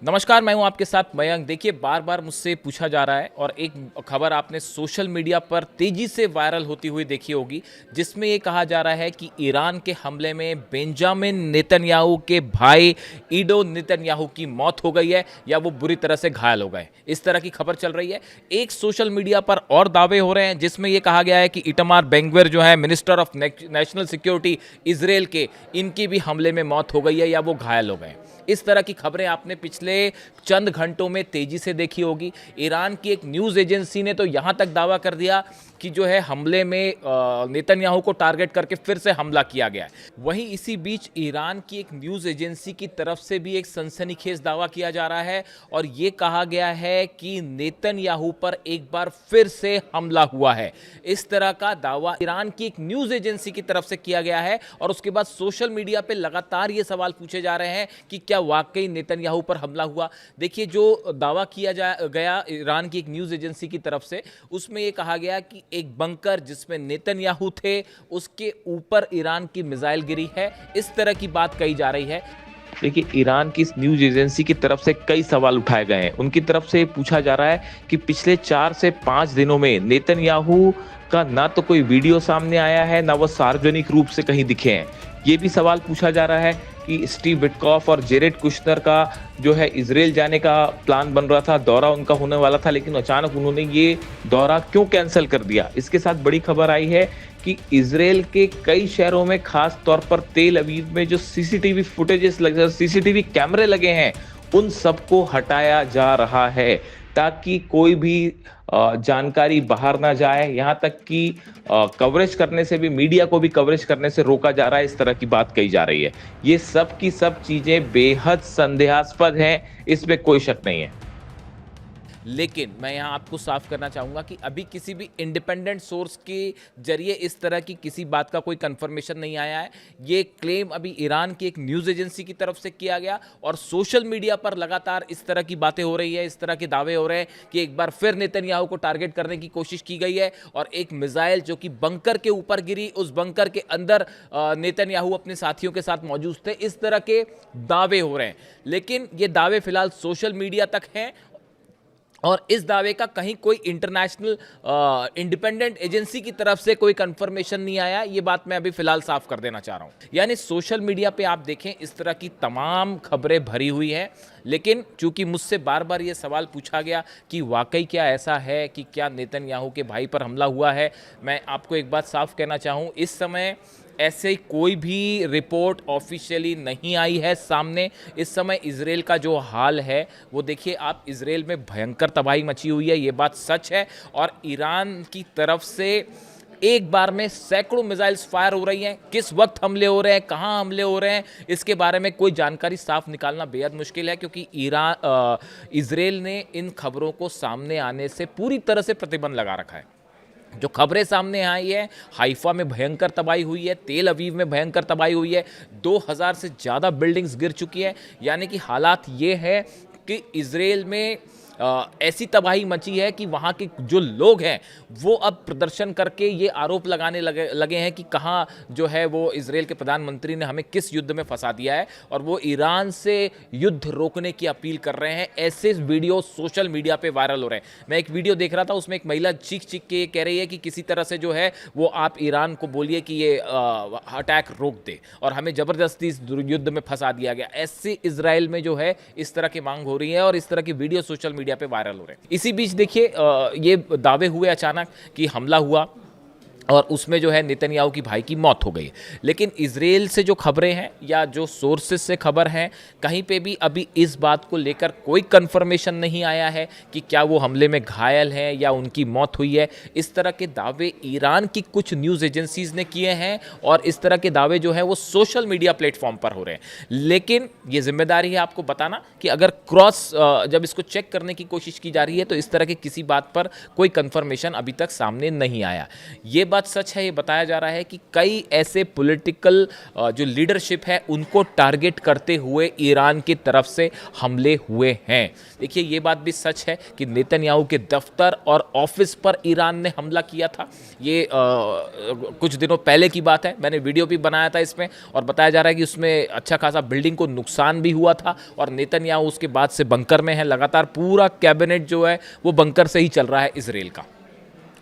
नमस्कार, मैं हूं आपके साथ मयंक। देखिए, बार बार मुझसे पूछा जा रहा है और एक खबर आपने सोशल मीडिया पर तेजी से वायरल होती हुई देखी होगी, जिसमें ये कहा जा रहा है कि ईरान के हमले में बेंजामिन नेतन्याहू के भाई ईडो नेतन्याहू की मौत हो गई है या वो बुरी तरह से घायल हो गए। इस तरह की खबर चल रही है। एक सोशल मीडिया पर और दावे हो रहे हैं जिसमें ये कहा गया है कि इटामार बेन-ग्विर जो है minister of national security Israel के, इनकी भी हमले में मौत हो गई है या वो घायल हो गए। इस तरह की खबरें आपने पिछले चंद घंटों में तेजी से देखी होगी। ईरान की एक न्यूज़ एजेंसी ने तो यहां तक दावा कर दिया कि जो है हमले में नेतन्याहू को टारगेट करके फिर से हमला किया गया है। वहीं इसी बीच ईरान की एक न्यूज़ एजेंसी की तरफ से भी एक सनसनीखेज दावा किया जा रहा है और ये कहा गया है कि नेतन्याहू पर एक बार फिर से हमला हुआ है। इस तरह का दावा ईरान की एक न्यूज़ एजेंसी की तरफ से किया गया है और उसके बाद सोशल मीडिया पे लगातार ये सवाल पूछे जा रहे हैं कि क्या वाकई नेतन्याहू पर हमला हुआ। देखिए, जो दावा किया गया ईरान की एक न्यूज़ एजेंसी की तरफ से, उसमें ये कहा गया कि एक बंकर जिसमें नेतन्याहू थे, उसके ऊपर ईरान की मिसाइल गिरी है। इस तरह की बात कही जा रही है। देखिए, ईरान की इस न्यूज एजेंसी की तरफ से कई सवाल उठाए गए हैं। उनकी तरफ से पूछा जा रहा है कि पिछले 4 से 5 दिनों में नेतन्याहू का ना तो कोई वीडियो सामने आया है, ना वो सार्वजनिक रूप से कहीं दिखे हैं। ये भी सवाल पूछा जा रहा है कि स्टीव विटकॉफ और जेरेड कुशनर का जो है इजराइल जाने का प्लान बन रहा था, दौरा उनका होने वाला था, लेकिन अचानक उन्होंने ये दौरा क्यों कैंसिल कर दिया। इसके साथ बड़ी खबर आई है कि इजराइल के कई शहरों में, खास तौर पर तेल अवीव में जो सीसीटीवी फुटेजेस लगे, सीसीटीवी कैमरे लगे हैं, उन सबको हटाया जा रहा है ताकि कोई भी जानकारी बाहर ना जाए। यहाँ तक कि कवरेज करने से भी, मीडिया को भी कवरेज करने से रोका जा रहा है। इस तरह की बात कही जा रही है। ये सब की सब चीजें बेहद संदेहास्पद हैं, इसमें कोई शक नहीं है। लेकिन मैं यहाँ आपको साफ करना चाहूँगा कि अभी किसी भी इंडिपेंडेंट सोर्स के जरिए इस तरह की किसी बात का कोई कंफर्मेशन नहीं आया है। ये क्लेम अभी ईरान की एक न्यूज़ एजेंसी की तरफ से किया गया और सोशल मीडिया पर लगातार इस तरह की बातें हो रही है, इस तरह के दावे हो रहे हैं कि एक बार फिर नेतन्याहू को टारगेट करने की कोशिश की गई है और एक मिसाइल जो कि बंकर के ऊपर गिरी, उस बंकर के अंदर नेतन्याहू अपने साथियों के साथ मौजूद थे। इस तरह के दावे हो रहे हैं, लेकिन ये दावे फिलहाल सोशल मीडिया तक हैं और इस दावे का कहीं कोई इंटरनेशनल इंडिपेंडेंट एजेंसी की तरफ से कोई कंफर्मेशन नहीं आया। ये बात मैं अभी फिलहाल साफ कर देना चाह रहा हूं। यानी सोशल मीडिया पे आप देखें, इस तरह की तमाम खबरें भरी हुई हैं, लेकिन चूंकि मुझसे बार बार ये सवाल पूछा गया कि वाकई क्या ऐसा है कि क्या नेतन्याहू के भाई पर हमला हुआ है, मैं आपको एक बात साफ कहना चाहूँ, इस समय ऐसे कोई भी रिपोर्ट ऑफिशियली नहीं आई है सामने। इस समय इजराइल का जो हाल है वो देखिए आप, इजराइल में भयंकर तबाही मची हुई है, ये बात सच है। और ईरान की तरफ से एक बार में सैकड़ों मिसाइल्स फायर हो रही हैं। किस वक्त हमले हो रहे हैं, कहाँ हमले हो रहे हैं, इसके बारे में कोई जानकारी साफ निकालना बेहद मुश्किल है, क्योंकि इजराइल ने इन खबरों को सामने आने से पूरी तरह से प्रतिबंध लगा रखा है। जो खबरें सामने आई है, हाइफा में भयंकर तबाही हुई है, तेल अवीव में भयंकर तबाही हुई है, 2000 से ज़्यादा बिल्डिंग्स गिर चुकी है। यानी कि हालात ये है कि इजराइल में ऐसी तबाही मची है कि वहाँ के जो लोग हैं वो अब प्रदर्शन करके ये आरोप लगाने लगे हैं कि कहाँ जो है वो इजराइल के प्रधानमंत्री ने हमें किस युद्ध में फंसा दिया है, और वो ईरान से युद्ध रोकने की अपील कर रहे हैं। ऐसे वीडियो सोशल मीडिया पे वायरल हो रहे हैं। मैं एक वीडियो देख रहा था, उसमें एक महिला चीख चीख के कह रही है कि किसी तरह से जो है वो आप ईरान को बोलिए कि ये अटैक रोक दे और हमें ज़बरदस्ती इस युद्ध में फंसा दिया गया। ऐसे इजराइल में जो है इस तरह की मांग हो रही है और इस तरह की वीडियो सोशल मीडिया पे वायरल हो रहे हैं। इसी बीच देखिए, ये दावे हुए अचानक कि हमला हुआ और उसमें जो है नेतन्याहू की भाई की मौत हो गई, लेकिन इजराइल से जो खबरें हैं या जो सोर्सेस से खबर हैं, कहीं पे भी अभी इस बात को लेकर कोई कंफर्मेशन नहीं आया है कि क्या वो हमले में घायल हैं या उनकी मौत हुई है। इस तरह के दावे ईरान की कुछ न्यूज़ एजेंसीज ने किए हैं और इस तरह के दावे जो है वो सोशल मीडिया प्लेटफॉर्म पर हो रहे हैं। लेकिन ये जिम्मेदारी है आपको बताना कि अगर जब इसको चेक करने की कोशिश की जा रही है तो इस तरह की किसी बात पर कोई कंफर्मेशन अभी तक सामने नहीं आया। ये बात बात सच है, ये बताया जा रहा है कि कई ऐसे पॉलिटिकल जो लीडरशिप है उनको टारगेट करते हुए ईरान की तरफ से हमले हुए हैं। देखिए ये बात भी सच है कि नेतन्याहू के दफ्तर और ऑफिस पर ईरान ने हमला किया था। ये कुछ दिनों पहले की बात है, मैंने वीडियो भी बनाया था इसमें, और बताया जा रहा है कि उसमें अच्छा खासा बिल्डिंग को नुकसान भी हुआ था और नेतन्याहू उसके बाद से बंकर में है। लगातार पूरा कैबिनेट जो है वो बंकर से ही चल रहा है इजराइल का।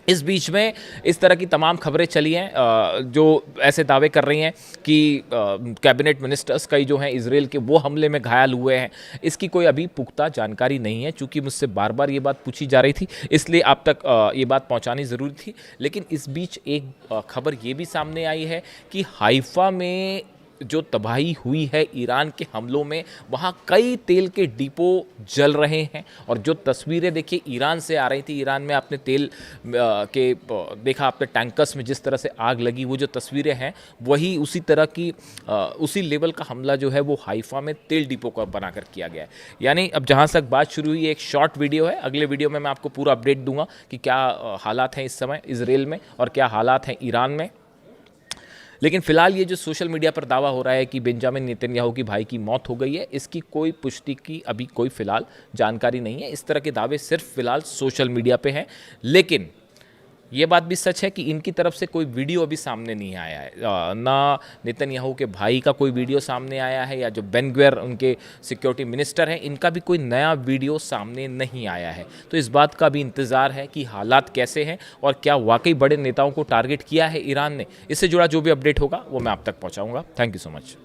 इस बीच में इस तरह की तमाम खबरें चली हैं जो ऐसे दावे कर रही हैं कि कैबिनेट मिनिस्टर्स कई जो हैं इजराइल के वो हमले में घायल हुए हैं। इसकी कोई अभी पुख्ता जानकारी नहीं है, चूंकि मुझसे बार बार ये बात पूछी जा रही थी, इसलिए आप तक ये बात पहुंचानी ज़रूरी थी। लेकिन इस बीच एक खबर ये भी सामने आई है कि हाइफा में जो तबाही हुई है ईरान के हमलों में, वहाँ कई तेल के डिपो जल रहे हैं। और जो तस्वीरें देखिए ईरान से आ रही थी, ईरान में आपने तेल के देखा, आपने टैंकर्स में जिस तरह से आग लगी, वो जो तस्वीरें हैं वही उसी तरह की उसी लेवल का हमला जो है वो हाइफा में तेल डिपो का बनाकर किया गया है। यानी अब जहाँ तक बात शुरू हुई, एक शॉर्ट वीडियो है, अगले वीडियो में मैं आपको पूरा अपडेट दूंगा कि क्या हालात हैं इस समय इजराइल में और क्या हालात हैं ईरान में। लेकिन फिलहाल ये जो सोशल मीडिया पर दावा हो रहा है कि बेंजामिन नेतन्याहू की भाई की मौत हो गई है, इसकी कोई पुष्टि की अभी कोई फिलहाल जानकारी नहीं है। इस तरह के दावे सिर्फ फिलहाल सोशल मीडिया पे हैं। लेकिन ये बात भी सच है कि इनकी तरफ से कोई वीडियो अभी सामने नहीं आया है, ना नेतन्याहू के भाई का कोई वीडियो सामने आया है, या जो बेन ग्वेर उनके सिक्योरिटी मिनिस्टर हैं इनका भी कोई नया वीडियो सामने नहीं आया है। तो इस बात का भी इंतज़ार है कि हालात कैसे हैं और क्या वाकई बड़े नेताओं को टारगेट किया है ईरान ने। इससे जुड़ा जो भी अपडेट होगा वो मैं आप तक पहुँचाऊँगा। Thank you so much.